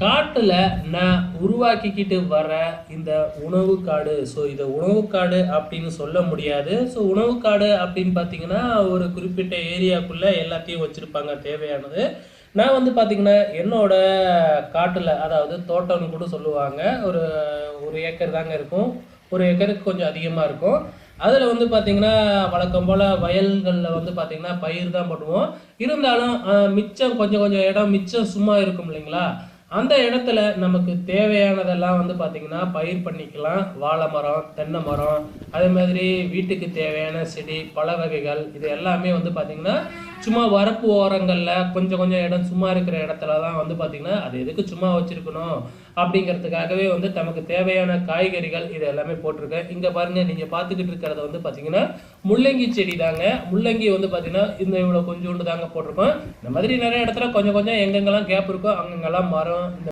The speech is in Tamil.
காட்டுல நான் உருவாக்கிக்கிட்டு வர இந்த உணவு காடு. ஸோ இதை உணவு காடு அப்படின்னு சொல்ல முடியாது. ஸோ உணவு காடு அப்படின்னு பார்த்தீங்கன்னா ஒரு குறிப்பிட்ட ஏரியாக்குள்ள எல்லாத்தையும் வச்சிருப்பாங்க தேவையானது. நான் வந்து பார்த்தீங்கன்னா என்னோட காட்டுல, அதாவது தோட்டம்னு கூட சொல்லுவாங்க, ஒரு ஒரு ஏக்கர் தாங்க இருக்கும். ஒரு ஏக்கருக்கு கொஞ்சம் அதிகமாக இருக்கும். அதில் வந்து பார்த்தீங்கன்னா வழக்கம் போல் வயல்களில் வந்து பார்த்தீங்கன்னா பயிர் தான் போடுவோம். இருந்தாலும் மிச்சம் கொஞ்சம் கொஞ்சம் இடம் மிச்சம் சும்மா இருக்கும் இல்லைங்களா? அந்த இடத்துல நமக்கு தேவையானதெல்லாம் வந்து பார்த்தீங்கன்னா பயிர் பண்ணிக்கலாம். வாழை மரம், தென்னை மரம், அதே மாதிரி வீட்டுக்கு தேவையான செடி, பழ வகைகள், இது எல்லாமே வந்து பார்த்தீங்கன்னா சும்மா வரப்பு ஓரங்களில் கொஞ்சம் கொஞ்சம் இடம் சும்மா இருக்கிற இடத்துல தான் வந்து பார்த்தீங்கன்னா அது எதுக்கு சும்மா வச்சிருக்கணும் அப்படிங்கிறதுக்காகவே வந்து நமக்கு தேவையான காய்கறிகள் இது எல்லாமே போட்டிருக்கேன். இங்கே பாருங்க, நீங்கள் பார்த்துக்கிட்டு இருக்கிறத வந்து பார்த்தீங்கன்னா முள்ளங்கி செடி தாங்க. முள்ளங்கி வந்து பார்த்தீங்கன்னா இந்த இவ்வளோ கொஞ்சோண்டு தாங்க போட்டிருக்கோம். இந்த மாதிரி நிறைய இடத்துல கொஞ்சம் கொஞ்சம் எங்கெங்கெல்லாம் கேப் இருக்கோ அங்கங்கெல்லாம் மரம், இந்த